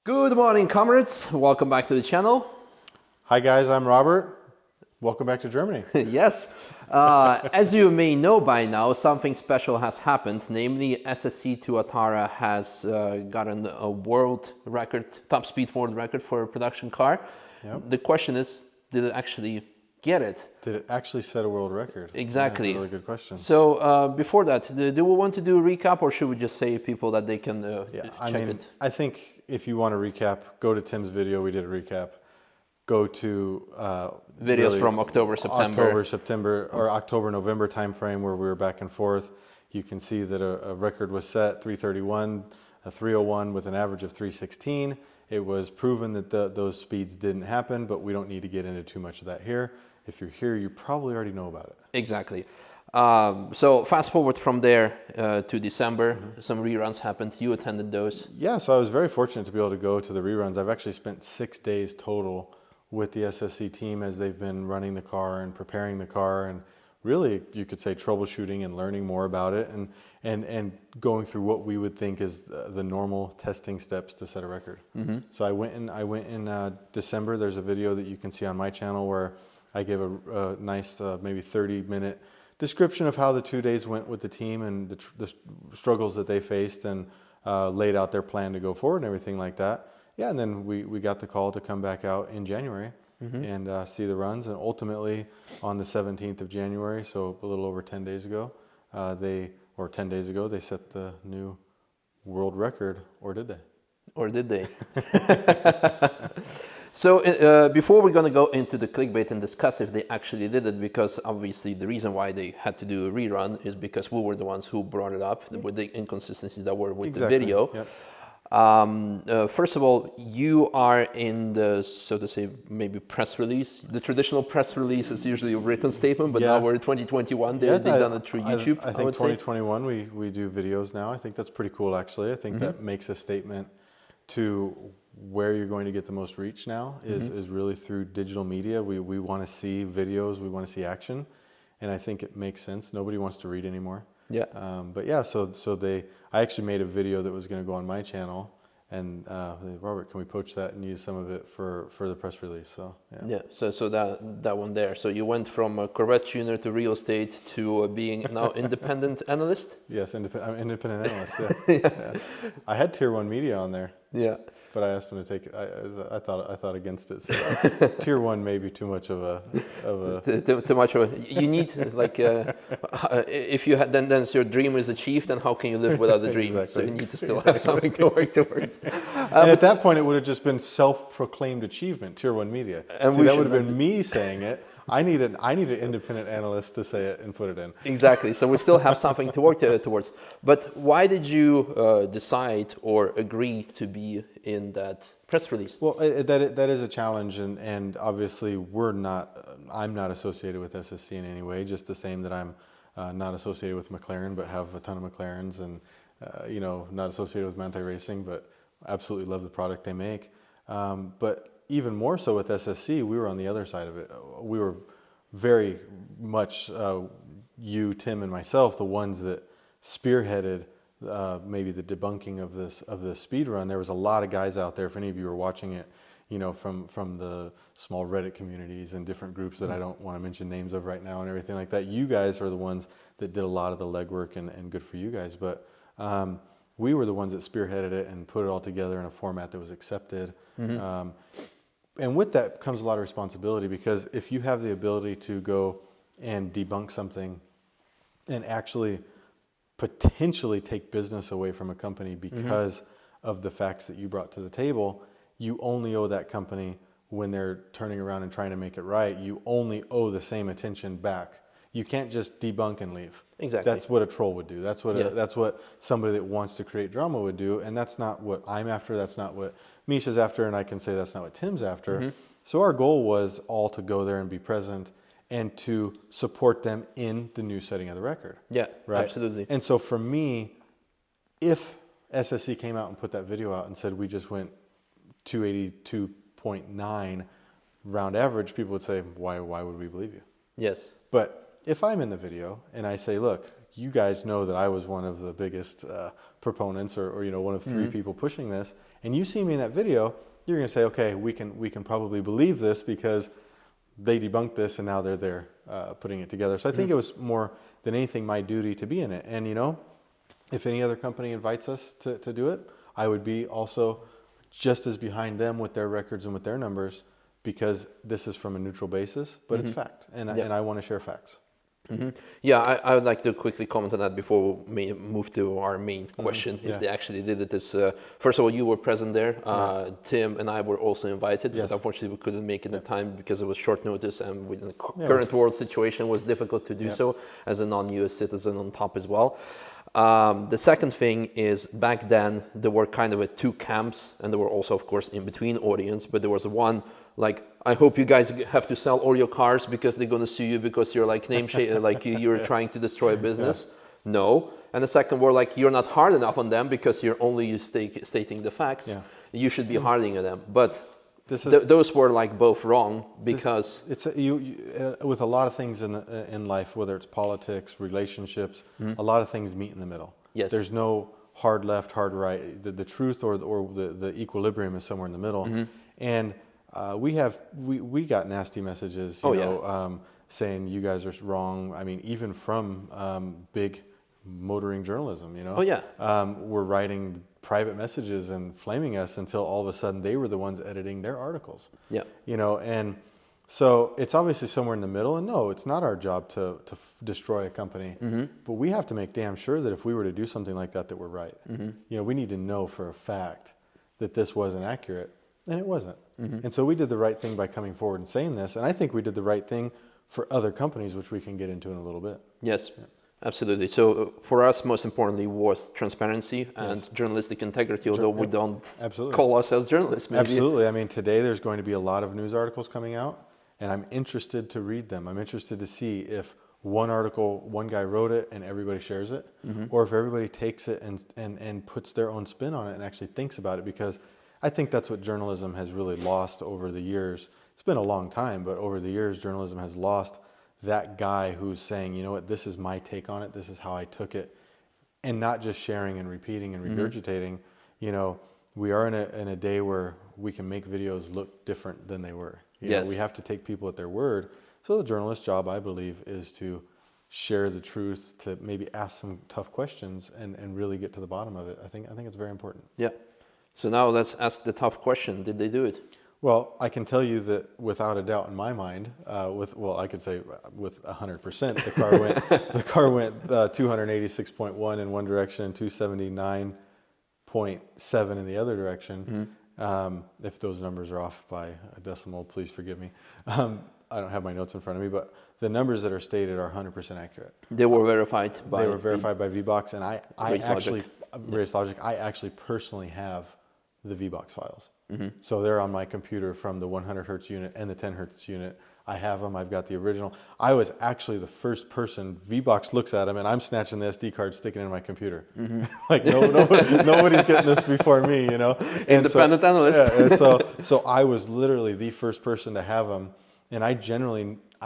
Good morning, comrades. Welcome back to the channel. Hi guys, I'm Robert. Welcome back to Germany. Yes, as you may know by now, something special has happened. Namely, SSC Tuatara has gotten a world record, top speed world record for a production car. Yep. The question is, did it actually get it? Did it actually set a world record? Exactly. That's a really good question. So before that, do we want to do a recap, or should we just say people that they can check it? I think if you want to recap, go to Tim's video. We did a recap. Go to Videos from October, September, or October, November timeframe where we were back and forth. You can see that a record was set, 331, a 301 with an average of 316. It was proven that those speeds didn't happen, but we don't need to get into too much of that here. If you're here, you probably already know about it. Exactly. So fast forward from there to December, some reruns happened. You attended those. Yeah, so I was very fortunate to be able to go to the reruns. I've actually spent 6 days total with the SSC team as they've been running the car and preparing the car, and really, you could say, troubleshooting and learning more about it and going through what we would think is the normal testing steps to set a record. So I went in December. There's a video that you can see on my channel where I gave a nice maybe 30-minute description of how the 2 days went with the team and the struggles that they faced, and laid out their plan to go forward and everything like that. Yeah, and then we got the call to come back out in January and see the runs. And ultimately, on the 17th of January, so a little over 10 days ago, 10 days ago, they set the new world record, or did they? Or did they? So before we're going to go into the clickbait and discuss if they actually did it, because obviously the reason why they had to do a rerun is because we were the ones who brought it up with the inconsistencies that were with the video. Yep. First of all, you are in the, so to say, maybe press release. The traditional press release is usually a written statement, but now we're in 2021. They've done it through YouTube. I think 2021 we do videos now. I think that's pretty cool, actually. I think that makes a statement to where you're going to get the most reach now is really through digital media. We want to see videos, we want to see action, and I think it makes sense. Nobody wants to read anymore. Yeah. But yeah, so I actually made a video that was going to go on my channel, and Robert, can we poach that and use some of it for the press release? So yeah. So that one there. So you went from a Corvette tuner to real estate to being now independent analyst. Yes, I'm independent analyst. Yeah. I had Tier 1 Media on there. Yeah. But I asked him to take it. I thought against it. So Tier 1 may be too much of a too much of a. You need like if you had then your dream is achieved, then how can you live without the dream? Exactly. So you need to still have something to work towards. And at that point, it would have just been self-proclaimed achievement, Tier 1 Media. And that would have been me saying it. I need an independent analyst to say it and put it in. Exactly. So we still have something to work towards. But why did you decide or agree to be in that press release? Well, that is a challenge, and obviously I'm not associated with SSC in any way. Just the same that I'm not associated with McLaren, but have a ton of McLarens, and not associated with Manti Racing, but absolutely love the product they make. But even more so with SSC, we were on the other side of it. We were very much, you, Tim, and myself, the ones that spearheaded maybe the debunking of this speed run. There was a lot of guys out there, if any of you were watching it, from the small Reddit communities and different groups that I don't want to mention names of right now and everything like that. You guys are the ones that did a lot of the legwork, and good for you guys. But we were the ones that spearheaded it and put it all together in a format that was accepted. And with that comes a lot of responsibility, because if you have the ability to go and debunk something and actually potentially take business away from a company because of the facts that you brought to the table, you only owe that company, when they're turning around and trying to make it right, you only owe the same attention back. You can't just debunk and leave. Exactly. That's what a troll would do. That's what somebody that wants to create drama would do, and that's not what I'm after. That's not what Misha's after, and I can say that's not what Tim's after. So our goal was all to go there and be present and to support them in the new setting of the record. Yeah, right? Absolutely. And so for me, if SSC came out and put that video out and said we just went 282.9 round average, people would say, why would we believe you? Yes. But if I'm in the video and I say, look, you guys know that I was one of the biggest proponents or one of 3 people pushing this, and you see me in that video, you're going to say, okay, we can probably believe this because they debunked this and now they're there putting it together. So I think it was more than anything my duty to be in it. And if any other company invites us to do it, I would be also just as behind them with their records and with their numbers, because this is from a neutral basis, but it's fact, and I want to share facts. Yeah, I would like to quickly comment on that before we move to our main question. If they actually did it, first of all, you were present there. Tim and I were also invited, but unfortunately we couldn't make it in time because it was short notice, and with the current world situation, it was difficult to do so as a non-US citizen on top as well. The second thing is, back then there were kind of two camps, and there were also, of course, in between audience, but there was one like, I hope you guys have to sell all your cars because they're going to sue you because you're like like you're trying to destroy a business. No. And the second were like, you're not hard enough on them because you're only stating the facts. You should be hardening on them. But those were like both wrong, because with a lot of things in life, whether it's politics, relationships, a lot of things meet in the middle. Yes. There's no hard left, hard right. The truth or the equilibrium is somewhere in the middle. And we got nasty messages, saying you guys are wrong. I mean, even from big motoring journalism, were writing private messages and flaming us until all of a sudden they were the ones editing their articles. And so it's obviously somewhere in the middle. And no, it's not our job to destroy a company, but we have to make damn sure that if we were to do something like that we're right. We need to know for a fact that this wasn't accurate, and it wasn't. And so we did the right thing by coming forward and saying this, and I think we did the right thing for other companies, which we can get into in a little bit. Yes. Absolutely. So for us, most importantly, was transparency and journalistic integrity, although we don't call ourselves journalists. Maybe. Absolutely. I mean, today there's going to be a lot of news articles coming out, and I'm interested to read them. I'm interested to see if one article, one guy wrote it and everybody shares it, or if everybody takes it and puts their own spin on it and actually thinks about it, because I think that's what journalism has really lost over the years. It's been a long time, but over the years, journalism has lost that guy who's saying, you know what, this is my take on it, this is how I took it, and not just sharing and repeating and regurgitating. We are in a day where we can make videos look different than they were. We have to take people at their word. So the journalist's job, I believe, is to share the truth, to maybe ask some tough questions and really get to the bottom of it. I think it's very important. Yeah. So now let's ask the tough question. Did they do it? Well, I can tell you that without a doubt in my mind, I could say with 100%, the car went 286.1 in one direction and 279.7 in the other direction. If those numbers are off by a decimal, please forgive me. I don't have my notes in front of me, but the numbers that are stated are 100% accurate. They were verified by VBox, and I actually personally have the VBox files. So they're on my computer from the 100 hertz unit and the 10 hertz unit. I have them. I've got the original. I was actually the first person. VBox looks at them, and I'm snatching the SD card, sticking it in my computer. Like nobody's getting this before me, Independent analyst. So I was literally the first person to have them, and I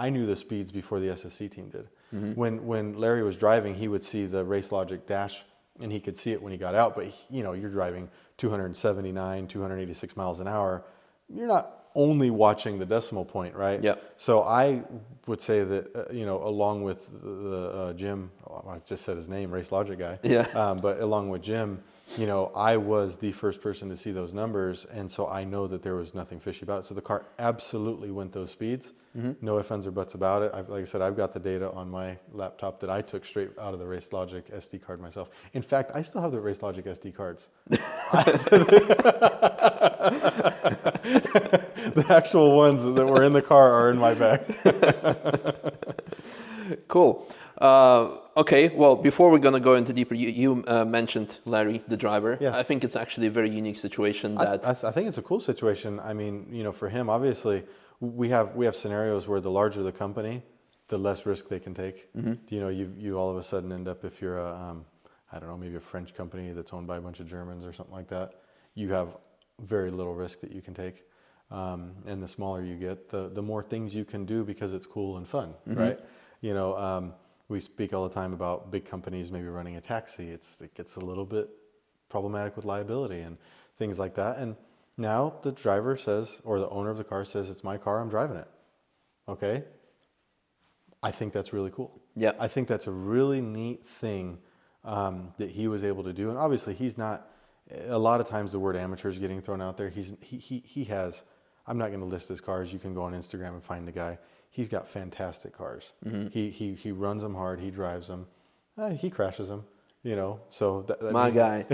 knew the speeds before the SSC team did. When Larry was driving, he would see the Race Logic dash, and he could see it when he got out. But you're driving 279, 286 miles an hour. You're not only watching the decimal point, right? Yeah. So I would say that, along with the Jim, I just said his name, Race Logic guy. Yeah. But along with Jim, I was the first person to see those numbers. And so I know that there was nothing fishy about it. So the car absolutely went those speeds. No ifs, ands, or buts about it. Like I said, I've got the data on my laptop that I took straight out of the Race Logic SD card myself. In fact, I still have the Race Logic SD cards. The actual ones that were in the car are in my bag. Cool. Okay, well, before we're going to go into deeper, you mentioned Larry, the driver. Yes. I think it's actually a very unique situation. That I think it's a cool situation. I mean, for him, obviously, we have scenarios where the larger the company, the less risk they can take. You all of a sudden end up, if you're maybe a French company that's owned by a bunch of Germans or something like that, you have very little risk that you can take. And the smaller you get, the more things you can do because it's cool and fun, right? We speak all the time about big companies maybe running a taxi. It gets a little bit problematic with liability. And things like that. And now the driver says, or the owner of the car says, it's my car, I'm driving it. Okay? I think that's really cool. Yeah. I think that's a really neat thing that he was able to do. And obviously he's not, a lot of times the word amateur is getting thrown out there. He has, I'm not going to list his cars. You can go on Instagram and find the guy. He's got fantastic cars. He runs them hard. He drives them. He crashes them, you know, so. My guy.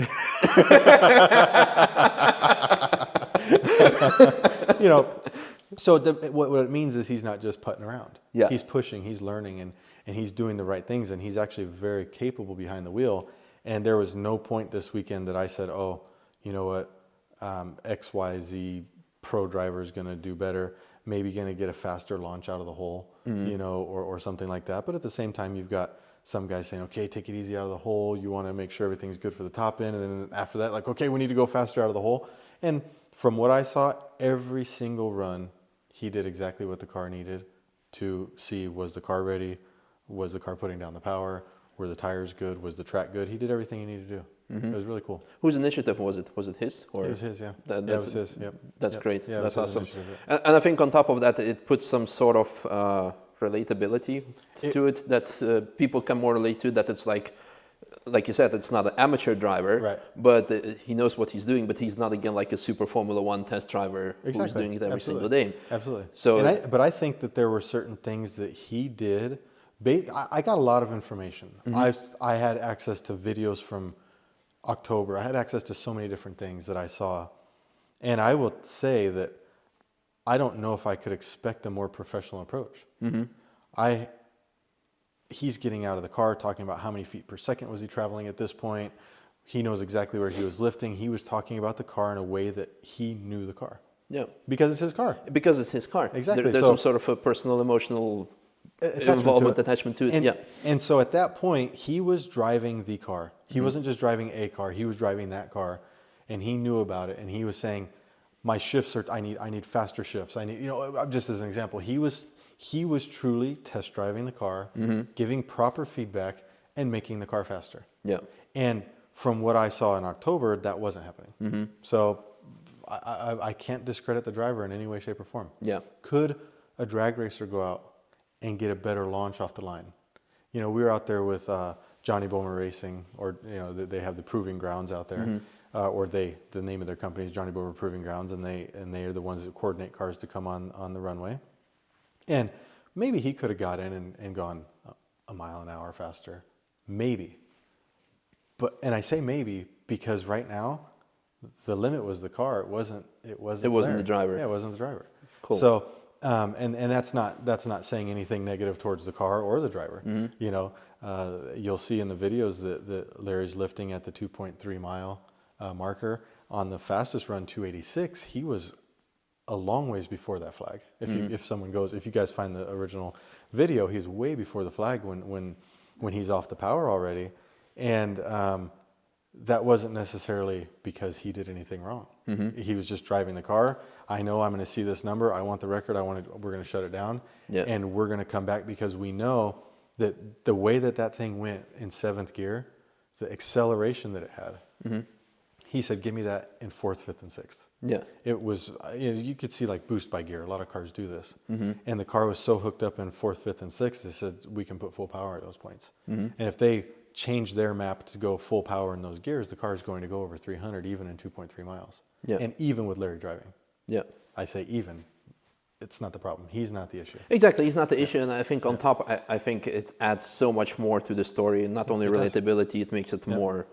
You know, so what it means is he's not just putting around. Yeah. He's pushing, he's learning, and he's doing the right things, and he's actually very capable behind the wheel. And there was no point this weekend that I said, oh, you know what, XYZ pro driver is going to do better, maybe going to get a faster launch out of the hole, you know, or something like that. But at the same time, you've got some guys saying, okay, take it easy out of the hole. You want to make sure everything's good for the top end. And then after that, like, okay, we need to go faster out of the hole. And from what I saw, every single run, he did exactly what the car needed to see, was the car ready? Was the car putting down the power? Were the tires good? Was the track good? He did everything he needed to do. It was really cool. Whose initiative was it? Was it his? Or? It was his, yeah. It was his, yep. That's Yep. great. Yeah, That's awesome. Yeah. And I think on top of that, it puts some sort of relatability to it that people can more relate to, that it's like you said, it's not an amateur driver, Right. but he knows what he's doing, but he's not, again, like a super Formula One test driver who's doing it every single day. Absolutely. So, but I think that there were certain things that he did. I got a lot of information. I had access to videos from October. I had access to so many different things that I saw. And I will say that I don't know if I could expect a more professional approach. He's getting out of the car, talking about how many feet per second was he traveling at this point. He knows exactly where he was lifting. He was talking about the car in a way that he knew the car. Yeah. Because it's his car. Because it's his car. Exactly. There's some sort of a personal, emotional attachment to it. And so at that point, he was driving the car. He wasn't just driving a car. He was driving that car, and he knew about it. And he was saying, my shifts are, I need faster shifts. I need, you know, just as an example, he was truly test driving the car, giving proper feedback, and making the car faster. Yeah. And from what I saw in October, that wasn't happening. So I can't discredit the driver in any way, shape, or form. Yeah. Could a drag racer go out and get a better launch off the line? You know, we were out there with Johnny Bowman Racing, or, you know, they have the Proving Grounds out there, or the name of their company is Johnny Bowman Proving Grounds, and they are the ones that coordinate cars to come on the runway. And maybe he could have got in and gone a mile an hour faster, maybe. And I say maybe because right now the limit was the car. It wasn't the driver. Yeah, it wasn't the driver. Cool. So and that's not saying anything negative towards the car or the driver. You know, you'll see in the videos that Larry's lifting at the 2.3 mile marker on the fastest run, 286. He was a long ways before that flag. If you guys find the original video, he's way before the flag when he's off the power already, and that wasn't necessarily because he did anything wrong. He was just driving the car. I know I'm going to see this number. I want the record. We're going to shut it down, and we're going to come back because we know that the way that thing went in 7th gear, the acceleration that it had. He said, give me that in 4th, 5th, and 6th. Yeah. It was, you could see like boost by gear. A lot of cars do this. And the car was so hooked up in 4th, 5th, and 6th, they said, we can put full power at those points. And if they change their map to go full power in those gears, the car is going to go over 300 even in 2.3 miles. And even with Larry driving. I say even. It's not the problem. He's not the issue. Exactly, he's not the issue, and I think on top, I think it adds so much more to the story. Not only relatability, it makes it more.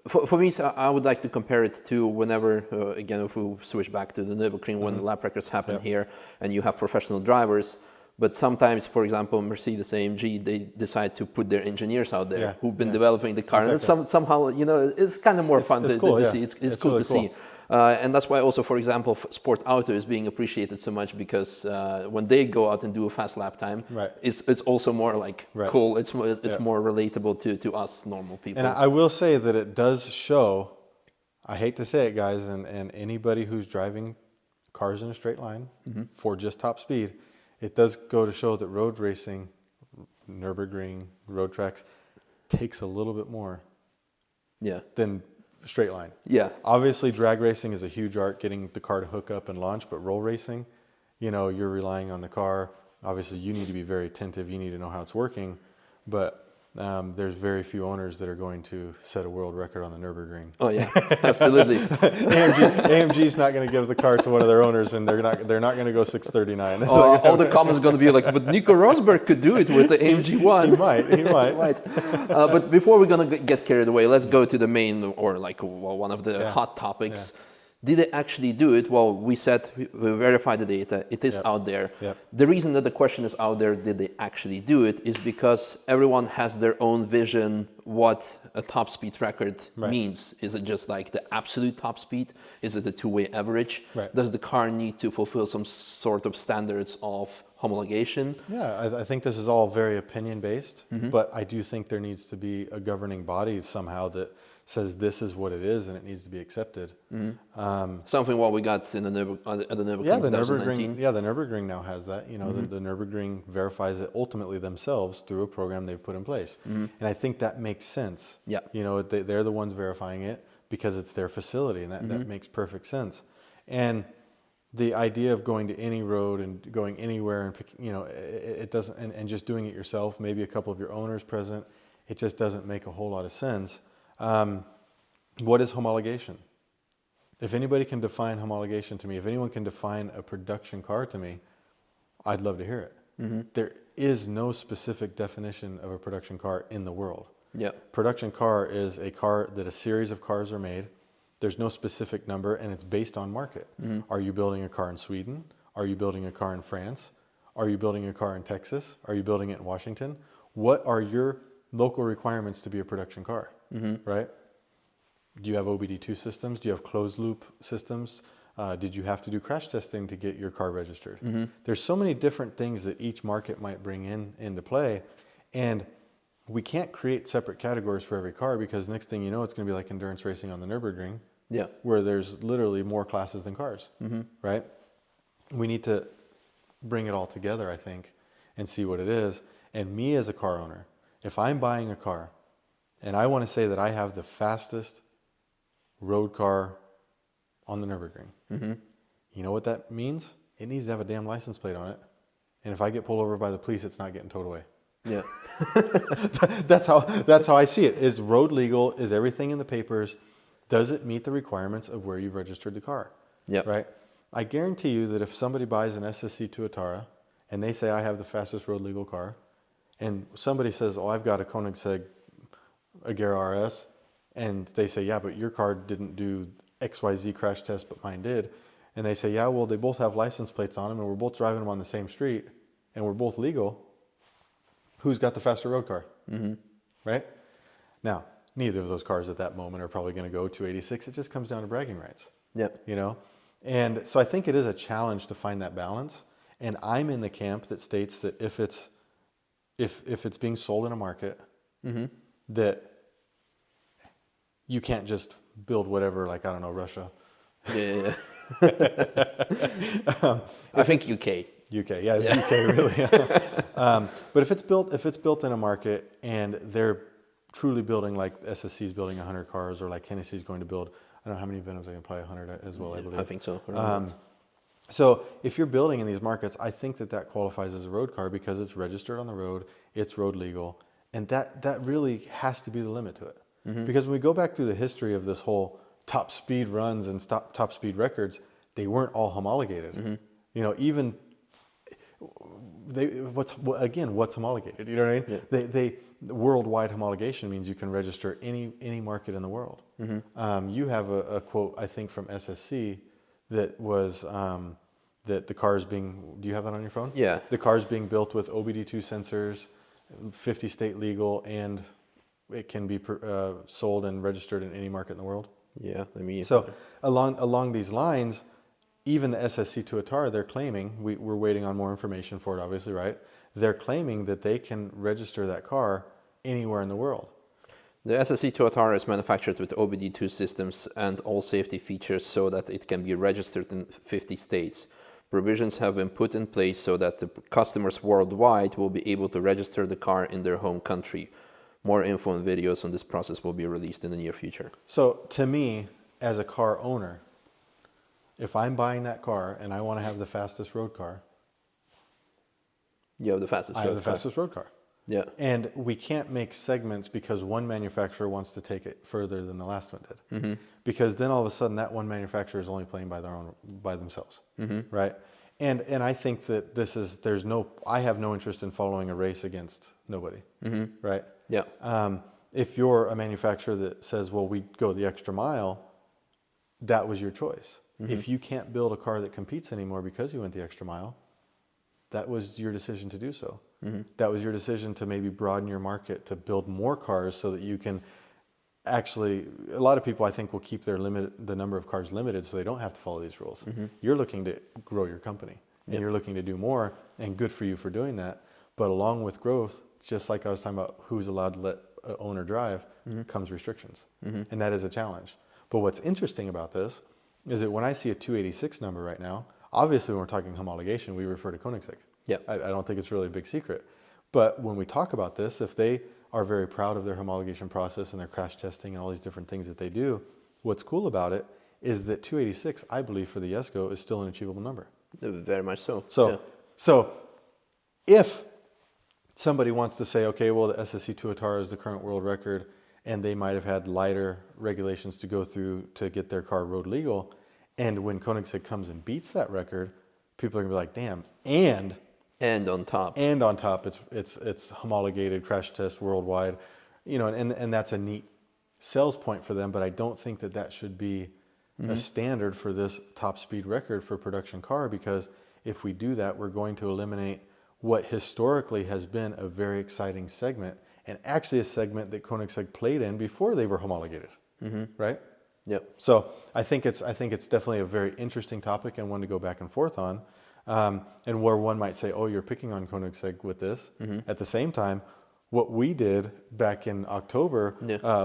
For me, I would like to compare it to whenever, again, if we switch back to the Nürburgring, when the lap records happen here, and you have professional drivers. But sometimes, for example, Mercedes AMG, they decide to put their engineers out there who've been developing the car, and somehow, you know, it's kind of more fun to see. It's cool to see. And that's why also, for example, Sport Auto is being appreciated so much, because when they go out and do a fast lap time, it's also more like cool. It's more relatable to us normal people. And I will say that it does show, I hate to say it, guys, and anybody who's driving cars in a straight line for just top speed, it does go to show that road racing, Nürburgring, road tracks, takes a little bit more than straight line. Yeah. Obviously, drag racing is a huge art, getting the car to hook up and launch, but roll racing, you know, you're relying on the car. Obviously, you need to be very attentive. You need to know how it's working, but there's very few owners that are going to set a world record on the Nürburgring. Oh yeah, absolutely. AMG's not going to give the car to one of their owners, and they're not going to go 639. All the comments going to be like, but Nico Rosberg could do it with the AMG one. He might. Right. But before we're going to get carried away, let's go to the main, or like one of the hot topics. Yeah. Did they actually do it? Well, we said we verified the data. It is out there. Yep. The reason that the question is out there, did they actually do it, is because everyone has their own vision what a top speed record means. Is it just like the absolute top speed? Is it a two-way average? Right. Does the car need to fulfill some sort of standards of homologation? Yeah, I think this is all very opinion-based, but I do think there needs to be a governing body somehow that says this is what it is and it needs to be accepted. Something what we got in the Nürburgring. The Nürburgring now has that. You know, the Nürburgring verifies it ultimately themselves through a program they've put in place, and I think that makes sense. Yeah, you know, they're the ones verifying it because it's their facility, and that makes perfect sense. And the idea of going to any road and going anywhere and you know, it doesn't, and just doing it yourself, maybe a couple of your owners present, it just doesn't make a whole lot of sense. What is homologation? If anybody can define homologation to me, if anyone can define a production car to me, I'd love to hear it. There is no specific definition of a production car in the world. Yeah. Production car is a car that a series of cars are made. There's no specific number, and it's based on market. Are you building a car in Sweden? Are you building a car in France? Are you building a car in Texas? Are you building it in Washington? What are your local requirements to be a production car, right? Do you have OBD2 systems? Do you have closed loop systems? Did you have to do crash testing to get your car registered? There's so many different things that each market might bring into play, and we can't create separate categories for every car, because next thing you know, it's going to be like endurance racing on the Nürburgring, where there's literally more classes than cars, right? We need to bring it all together, I think, and see what it is. And me as a car owner, if I'm buying a car and I want to say that I have the fastest road car on the Nürburgring, you know what that means? It needs to have a damn license plate on it. And if I get pulled over by the police, it's not getting towed away. Yeah. That's how I see it. Is road legal? Is everything in the papers? Does it meet the requirements of where you've registered the car? Yeah. Right? I guarantee you that if somebody buys an SSC Tuatara and they say I have the fastest road legal car, and somebody says, oh, I've got a Koenigsegg Agera RS, and they say, yeah, but your car didn't do XYZ crash test, but mine did. And they say, yeah, well, they both have license plates on them, and we're both driving them on the same street, and we're both legal. Who's got the faster road car? Right? Now, neither of those cars at that moment are probably going to go 286. It just comes down to bragging rights. Yep. You know? And so I think it is a challenge to find that balance. And I'm in the camp that states that if it's being sold in a market, that you can't just build whatever, like, I don't know, Russia. Yeah. I think UK. Yeah. UK really. But if it's built in a market and they're truly building, like SSC is building 100 cars, or like Hennessey's going to build, I don't know how many Venoms, I can probably 100 as well, I believe. I think so. So if you're building in these markets, I think that qualifies as a road car because it's registered on the road, it's road legal, and that really has to be the limit to it. Because when we go back through the history of this whole top speed runs and top speed records, they weren't all homologated. You know, even what's homologated? You know what I mean? Yeah. Worldwide homologation means you can register any market in the world. You have a quote, I think, from SSC that was that the car is being. Do you have that on your phone? Yeah. The car is being built with OBD2 sensors, 50 state legal, and it can be sold and registered in any market in the world. Yeah, I mean. So along these lines, even the SSC Tuatara, they're claiming, we're waiting on more information for it, obviously, right? They're claiming that they can register that car anywhere in the world. The SSC Tuatara is manufactured with OBD2 systems and all safety features so that it can be registered in 50 states. Provisions have been put in place so that the customers worldwide will be able to register the car in their home country. more info and videos on this process will be released in the near future. So to me, as a car owner, if I'm buying that car and I want to have the fastest road car, You have the fastest. I have the fastest road car. Yeah. And we can't make segments because one manufacturer wants to take it further than the last one did. Mm-hmm. Because then all of a sudden that one manufacturer is only playing by themselves, right? And I think that I have no interest in following a race against nobody, right? Yeah. If you're a manufacturer that says, well, we go the extra mile, that was your choice. If you can't build a car that competes anymore because you went the extra mile, that was your decision to do so. That was your decision to maybe broaden your market, to build more cars so that you can actually, a lot of people I think will keep the number of cars limited so they don't have to follow these rules. You're looking to grow your company and you're looking to do more, and good for you for doing that. But along with growth, just like I was talking about who's allowed to let an owner drive, comes restrictions. And that is a challenge. But what's interesting about this is that when I see a 286 number right now, obviously when we're talking homologation, we refer to Koenigsegg. Yeah. I don't think it's really a big secret. But when we talk about this, if they are very proud of their homologation process and their crash testing and all these different things that they do, what's cool about it is that 286, I believe, for the Jesko is still an achievable number. Very much so. So if somebody wants to say, okay, well, the SSC Tuatara is the current world record, and they might have had lighter regulations to go through to get their car road legal, and when Koenigsegg comes and beats that record, people are gonna be like, damn, and on top, it's homologated, crash test worldwide, and that's a neat sales point for them. But I don't think that should be a standard for this top speed record for production car, because if we do that, we're going to eliminate what historically has been a very exciting segment, and actually a segment that Koenigsegg played in before they were homologated, right? Yep. So I think it's definitely a very interesting topic and one to go back and forth on. And where one might say, oh, you're picking on Koenigsegg with this. At the same time, what we did back in October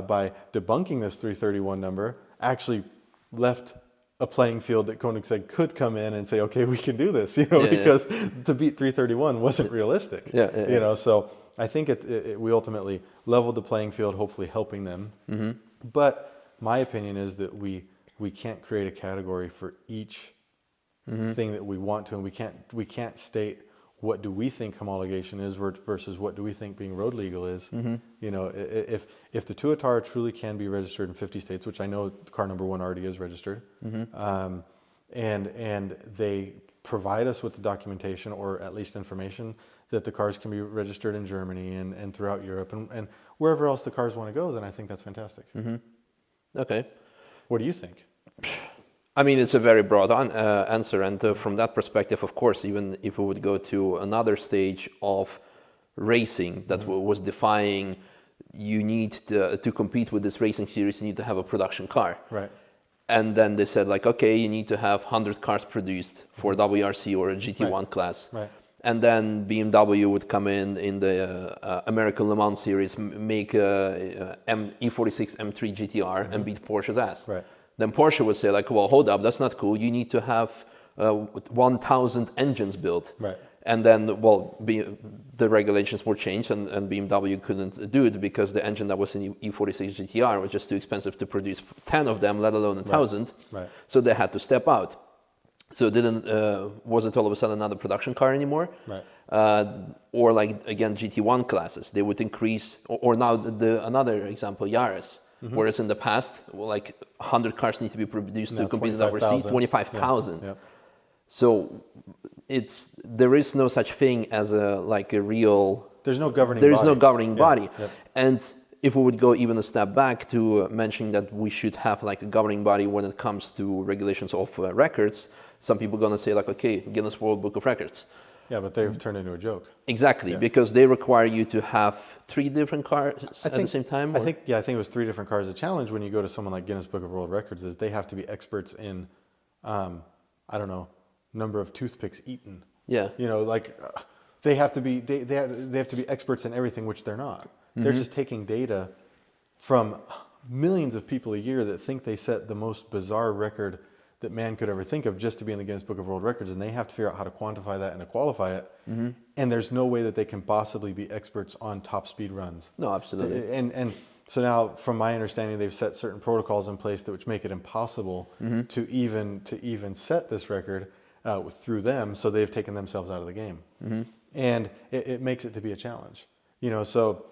by debunking this 331 number actually left a playing field that Koenigsegg could come in and say, okay, we can do this, because to beat 331 wasn't realistic. So I think we ultimately leveled the playing field, hopefully helping them. But my opinion is that we can't create a category for each thing that we want to, and we can't state what do we think homologation is versus what do we think being road legal is. If the Tuatara truly can be registered in 50 states, which I know car number one already is registered, and they provide us with the documentation or at least information that the cars can be registered in Germany and throughout Europe and wherever else the cars want to go, then I think that's fantastic. Okay. What do you think? I mean, it's a very broad answer, and from that perspective, of course, even if we would go to another stage of racing that was defying, you need to compete with this racing series, you need to have a production car. Right. And then they said, like, okay, you need to have 100 cars produced for WRC or a GT1 class. Right. And then BMW would come in the American Le Mans series, make a E46 M3 GTR and beat Porsche's ass. Right. Then Porsche would say, like, well, hold up, that's not cool. You need to have 1,000 engines built. Right. And then, well, the regulations were changed, and BMW couldn't do it because the engine that was in E46 GTR was just too expensive to produce 10 of them, let alone 1,000. Right. So they had to step out. So wasn't all of a sudden another production car anymore. Right. Or like, again, GT1 classes, they would increase, or now another example, Yaris. Whereas in the past, well, like 100 cars need to be produced to compete with WRC, 25,000. Yeah. So there is no such thing as a real. There's no governing. There is no governing body, Yep. and if we would go even a step back to mentioning that we should have like a governing body when it comes to regulations of records, some people are gonna say like, okay, Guinness World Book of Records. Yeah, but they've turned into a joke. Exactly, because they require you to have 3 different cars at the same time. I think it was 3 different cars. The challenge when you go to someone like Guinness Book of World Records is they have to be experts in, number of toothpicks eaten. Yeah. They have to be experts in everything, which they're not. They're just taking data from millions of people a year that think they set the most bizarre record that man could ever think of just to be in the Guinness Book of World Records, and they have to figure out how to quantify that and to qualify it. And there's no way that they can possibly be experts on top speed runs. No, absolutely. And so now, from my understanding, they've set certain protocols in place that which make it impossible to even set this record through them. So they've taken themselves out of the game, and it makes it to be a challenge. So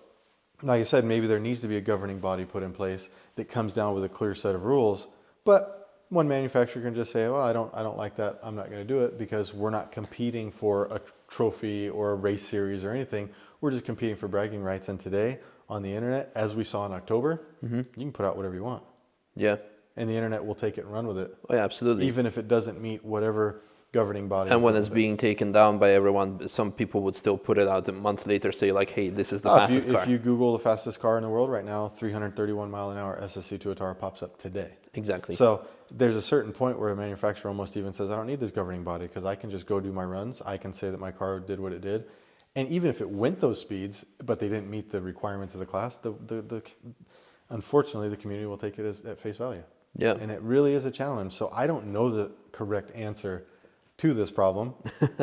like I said, maybe there needs to be a governing body put in place that comes down with a clear set of rules. But one manufacturer can just say, well, I don't like that. I'm not going to do it because we're not competing for a trophy or a race series or anything. We're just competing for bragging rights. And today on the internet, as we saw in October, you can put out whatever you want. Yeah. And the internet will take it and run with it. Oh, yeah, absolutely. Even if it doesn't meet whatever governing body. And when it's being taken down by everyone, some people would still put it out a month later, say like, hey, this is the fastest car. If you Google the fastest car in the world right now, 331 mile an hour SSC Tuatara pops up today. Exactly. So there's a certain point where a manufacturer almost even says, I don't need this governing body because I can just go do my runs. I can say that my car did what it did. And even if it went those speeds, but they didn't meet the requirements of the class, unfortunately, the community will take it at face value. Yeah. And it really is a challenge. So I don't know the correct answer to this problem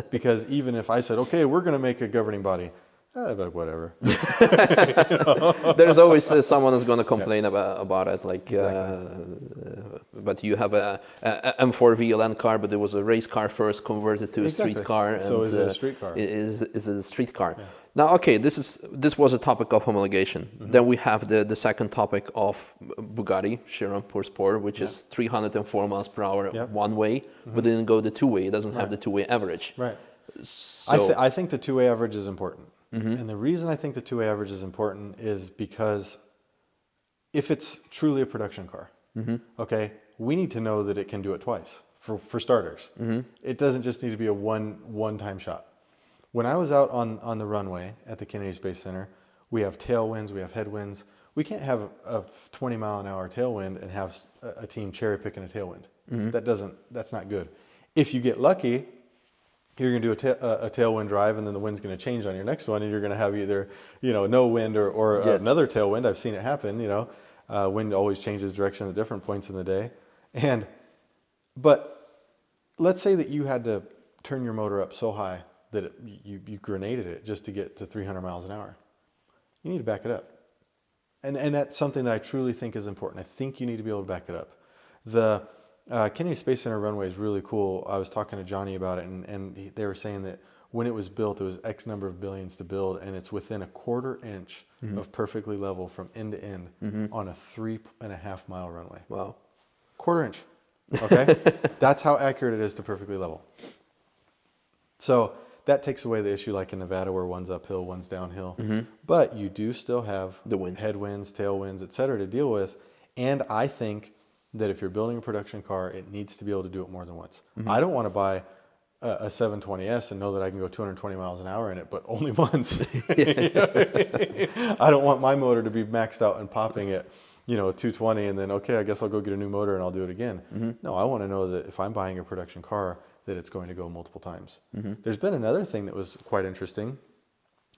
because even if I said, okay, we're going to make a governing body, I'd be like, whatever. There's always someone who's going to complain about it. Like, Exactly. But you have a M4 VLN car, but it was a race car first, converted to a street car. So is it a street car? Is it a street car? Yeah. Now, okay, this was a topic of homologation. Then we have the second topic of Bugatti Chiron pour Sport, which is 304 miles per hour one way, but it didn't go the two-way. It doesn't have the two-way average. Right. So, I think the two-way average is important. And the reason I think the two-way average is important is because if it's truly a production car, okay, we need to know that it can do it twice for starters. It doesn't just need to be a one-time shot. When I was out on the runway at the Kennedy Space Center, we have tailwinds, we have headwinds. We can't have a 20 mile an hour tailwind and have a team cherry picking a tailwind. That's not good. If you get lucky, you're going to do a tailwind drive, and then the wind's going to change on your next one, and you're going to have either no wind or another tailwind. I've seen it happen. Wind always changes direction at different points in the day. But let's say that you had to turn your motor up so high that you grenaded it just to get to 300 miles an hour. You need to back it up, and that's something that I truly think is important. I think you need to be able to back it up. The Kennedy Space Center runway is really cool. I was talking to Johnny about it, and they were saying that when it was built, it was X number of billions to build, and it's within a quarter inch of perfectly level from end to end on a 3.5 mile runway. wow. Quarter inch. Okay? That's how accurate it is to perfectly level. So that takes away the issue like in Nevada where one's uphill, one's downhill. But you do still have the wind, headwinds, tailwinds, et cetera, to deal with. And I think that if you're building a production car, it needs to be able to do it more than once. I don't want to buy a 720S and know that I can go 220 miles an hour in it, but only once. I don't want my motor to be maxed out and popping at 220 and then, okay, I guess I'll go get a new motor and I'll do it again. No, I want to know that if I'm buying a production car, that it's going to go multiple times. There's been another thing that was quite interesting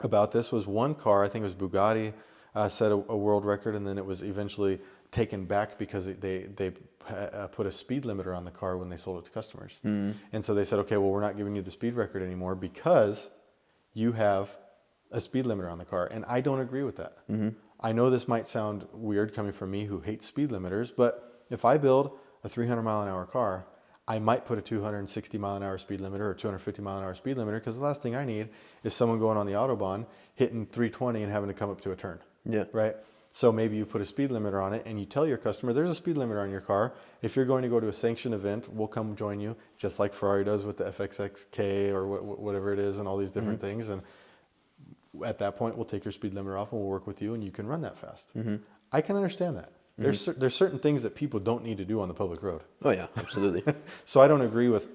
about this was one car, I think it was Bugatti, set a world record, and then it was eventually taken back because they put a speed limiter on the car when they sold it to customers. And so they said, okay, well, we're not giving you the speed record anymore because you have a speed limiter on the car. And I don't agree with that. I know this might sound weird coming from me who hates speed limiters, but if I build a 300 mile an hour car, I might put a 260 mile an hour speed limiter or 250 mile an hour speed limiter because the last thing I need is someone going on the Autobahn hitting 320 and having to come up to a turn. Right? So maybe you put a speed limiter on it and you tell your customer there's a speed limiter on your car. If you're going to go to a sanctioned event, we'll come join you, just like Ferrari does with the FXXK or whatever it is and all these different things. And at that point, we'll take your speed limiter off and we'll work with you and you can run that fast. I can understand that. There's certain things that people don't need to do on the public road. Oh yeah, absolutely. So I don't agree with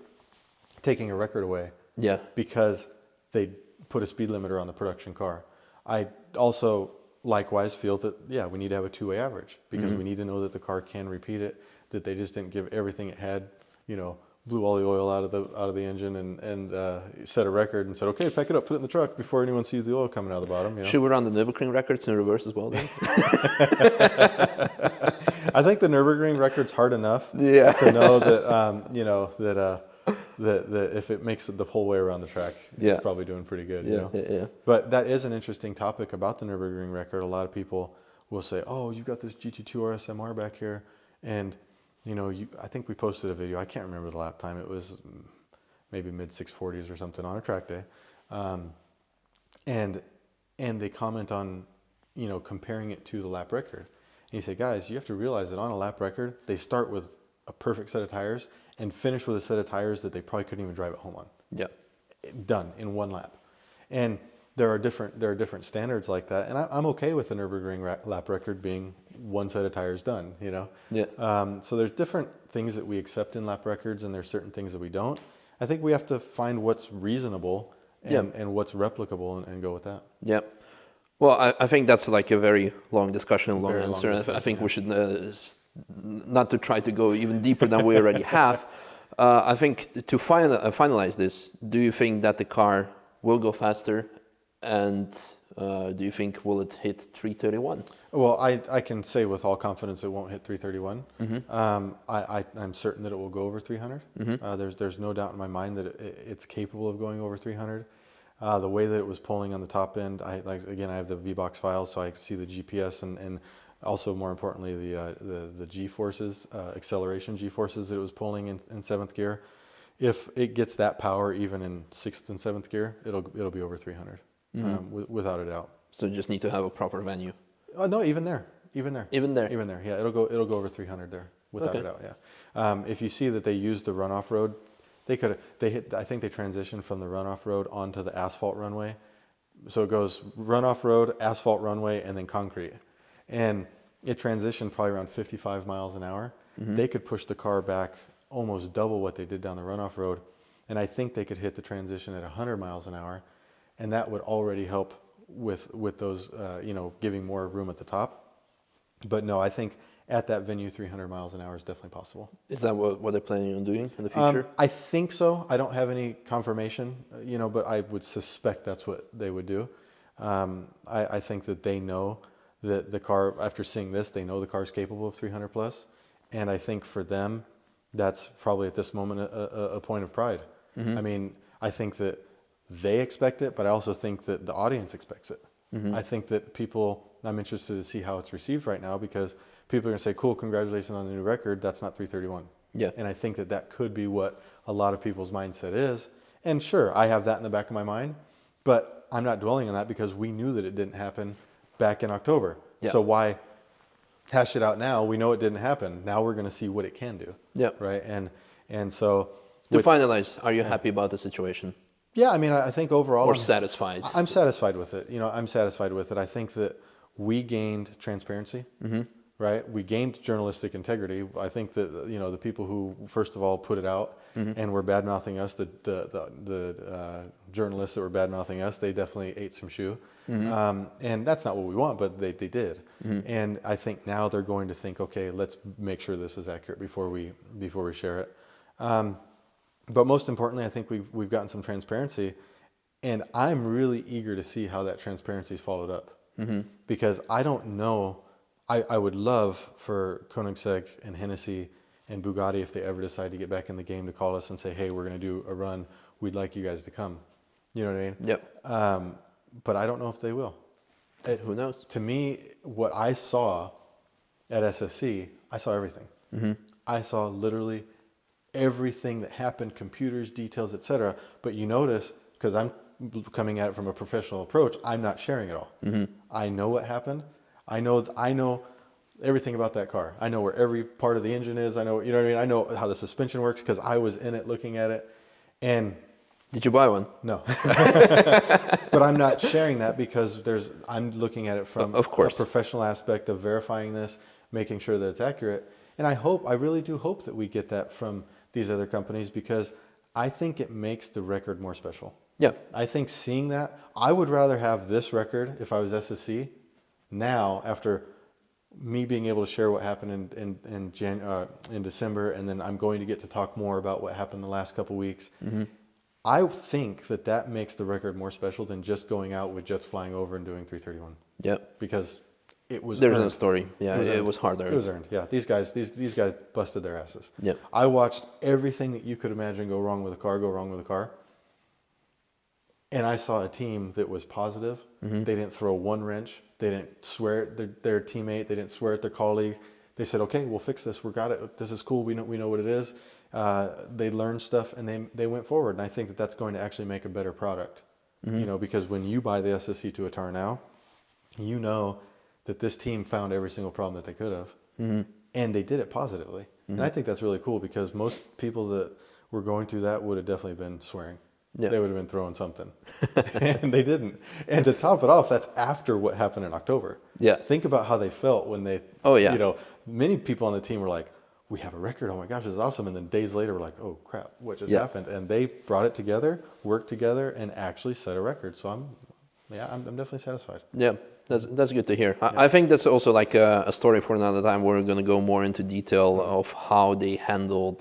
taking a record away. Yeah. Because they put a speed limiter on the production car. I also likewise feel that, we need to have a two-way average because we need to know that the car can repeat it, that they just didn't give everything it had, blew all the oil out of the engine and set a record and said, okay, pack it up, put it in the truck before anyone sees the oil coming out of the bottom. You know? Should we run the Nürburgring records in reverse as well then? I think the Nürburgring record's hard enough Yeah. to know that that if it makes it the whole way around the track, Yeah. it's probably doing pretty good. Yeah, You know? yeah. But that is an interesting topic about the Nürburgring record. A lot of people will say, "Oh, you've got this GT2 RSMR back here," and I think we posted a video. I can't remember the lap time. It was maybe mid 640s or something on a track day, and they comment on comparing it to the lap record. And you say, guys, you have to realize that on a lap record, they start with a perfect set of tires and finish with a set of tires that they probably couldn't even drive it home on. Yeah. Done in one lap. And there are different standards like that. And I'm okay with the Nürburgring lap record being one set of tires done, Yeah. So there's different things that we accept in lap records and there's certain things that we don't. I think we have to find what's reasonable and what's replicable and go with that. Yeah. Well, I think that's like a very long discussion, long Very answer. long discussion, I think we should not to try to go even deeper than we already have. I think to finalize this, do you think that the car will go faster, and do you think will it hit 331? Well, I can say with all confidence it won't hit 331. Mm-hmm. I'm certain that it will go over 300. Mm-hmm. There's no doubt in my mind that it's capable of going over 300. The way that it was pulling on the top end, I have the V-Box files, so I see the GPS and also more importantly the G-forces, acceleration G-forces that it was pulling in seventh gear. If it gets that power even in sixth and seventh gear, it'll be over 300, without a doubt. So you just need to have a proper venue. No, even there. Even there. Yeah, it'll go over 300 there, without a doubt. Yeah. If you see that they used the runoff road. I think they transitioned from the runoff road onto the asphalt runway. So it goes runoff road, asphalt runway, and then concrete. And it transitioned probably around 55 miles an hour. Mm-hmm. They could push the car back almost double what they did down the runoff road. And I think they could hit the transition at 100 miles an hour. And that would already help with those, giving more room at the top. But no, I think at that venue, 300 miles an hour is definitely possible. Is that what they're planning on doing in the future? I think so. I don't have any confirmation, but I would suspect that's what they would do. I think that they know that the car, after seeing this, they know the car's capable of 300 plus. And I think for them, that's probably at this moment a point of pride. Mm-hmm. I mean, I think that they expect it, but I also think that the audience expects it. Mm-hmm. I think that I'm interested to see how it's received right now, because people are going to say, cool, congratulations on the new record. That's not 331. Yeah. And I think that could be what a lot of people's mindset is. And sure, I have that in the back of my mind, but I'm not dwelling on that because we knew that it didn't happen back in October. Yeah. So why hash it out now? We know it didn't happen. Now we're going to see what it can do. Yeah. Right. And so to finalize, are you happy about the situation? Yeah. I mean, I think overall, or satisfied? I'm satisfied with it. I'm satisfied with it. I think that we gained transparency. Mm-hmm. Right, we gained journalistic integrity. I think that the people who first of all put it out and were bad mouthing us, the journalists that were bad mouthing us, they definitely ate some shoe, and that's not what we want, but they did. And I think now they're going to think, okay, let's make sure this is accurate before we share it. But most importantly, I think we've gotten some transparency, and I'm really eager to see how that transparency is followed up, because I don't know. I would love for Koenigsegg and Hennessy and Bugatti, if they ever decide to get back in the game, to call us and say, hey, we're going to do a run. We'd like you guys to come. You know what I mean? Yep. But I don't know if they will. Who knows? To me, what I saw at SSC, I saw everything. Mm-hmm. I saw literally everything that happened, computers, details, etc. But you notice, because I'm coming at it from a professional approach, I'm not sharing it all. Mm-hmm. I know what happened. I know everything about that car. I know where every part of the engine is. I know, you know what I mean? I know how the suspension works because I was in it looking at it. And did you buy one? No. But I'm not sharing that because I'm looking at it from a professional aspect of verifying this, making sure that it's accurate. And I really do hope that we get that from these other companies, because I think it makes the record more special. Yeah. I think seeing that, I would rather have this record if I was SSC now, after me being able to share what happened in December, and then I'm going to get to talk more about what happened the last couple weeks. I think that makes the record more special than just going out with jets flying over and doing 331. Yeah. Because it was There's earned. no story. Yeah, it was hard earned. It was earned. Yeah, these guys busted their asses. Yeah. I watched everything that you could imagine go wrong with a car. And I saw a team that was positive. They didn't throw one wrench. They didn't swear at their teammate. They didn't swear at their colleague. They said, "Okay, we'll fix this. We got it. This is cool. We know what it is." They learned stuff and they went forward. And I think that's going to actually make a better product. You know, because when you buy the SSC Tuatara now, you know that this team found every single problem that they could have, and they did it positively. And I think that's really cool because most people that were going through that would have definitely been swearing. Yeah. They would have been throwing something, and they didn't. And to top it off, that's after what happened in October. Yeah. Think about how they felt when they. Oh yeah. You know, many people on the team were like, "We have a record. Oh my gosh, this is awesome!" And then days later, we're like, "Oh crap, what just happened?" And they brought it together, worked together, and actually set a record. So I'm definitely satisfied. Yeah. That's good to hear. I think that's also like a story for another time. We're going to go more into detail of how they handled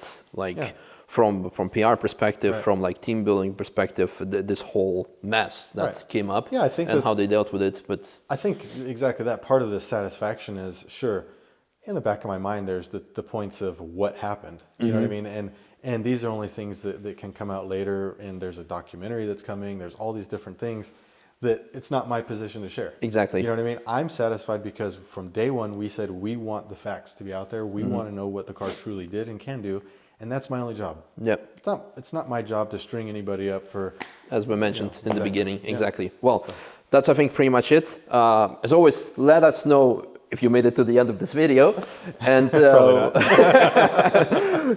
from PR perspective, from like team building perspective, this whole mess that came up. Yeah, I think and how they dealt with it. But I think exactly that part of the satisfaction is sure. In the back of my mind, there's the points of what happened. You know what I mean? And these are only things that can come out later. And there's a documentary that's coming. There's all these different things that it's not my position to share. Exactly. You know what I mean? I'm satisfied because from day one, we said we want the facts to be out there. We want to know what the car truly did and can do. And that's my only job. Yep. It's not my job to string anybody up for... As we mentioned in the beginning. Exactly. Well, that's, I think, pretty much it. As always, let us know if you made it to the end of this video. And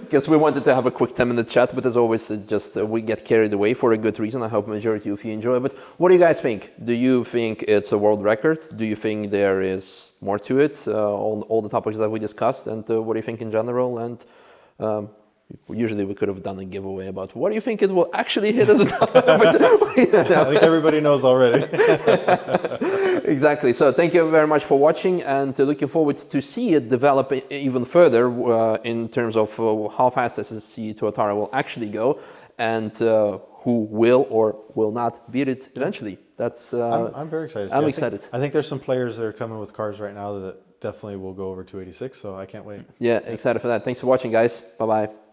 because we wanted to have a quick 10-minute chat, but as always, we get carried away for a good reason. I hope majority of you enjoy. But what do you guys think? Do you think it's a world record? Do you think there is more to it on all the topics that we discussed? And what do you think in general? And usually we could have done a giveaway about what do you think it will actually hit as a top. But, I think everybody knows already. Exactly. So thank you very much for watching, and looking forward to see it develop even further in terms of how fast SSC Tuatara will actually go, and who will or will not beat it eventually. That's I'm very excited. I'm excited. I think there's some players that are coming with cars right now that definitely will go over 286. So I can't wait. Yeah, excited for that. Thanks for watching, guys. Bye bye.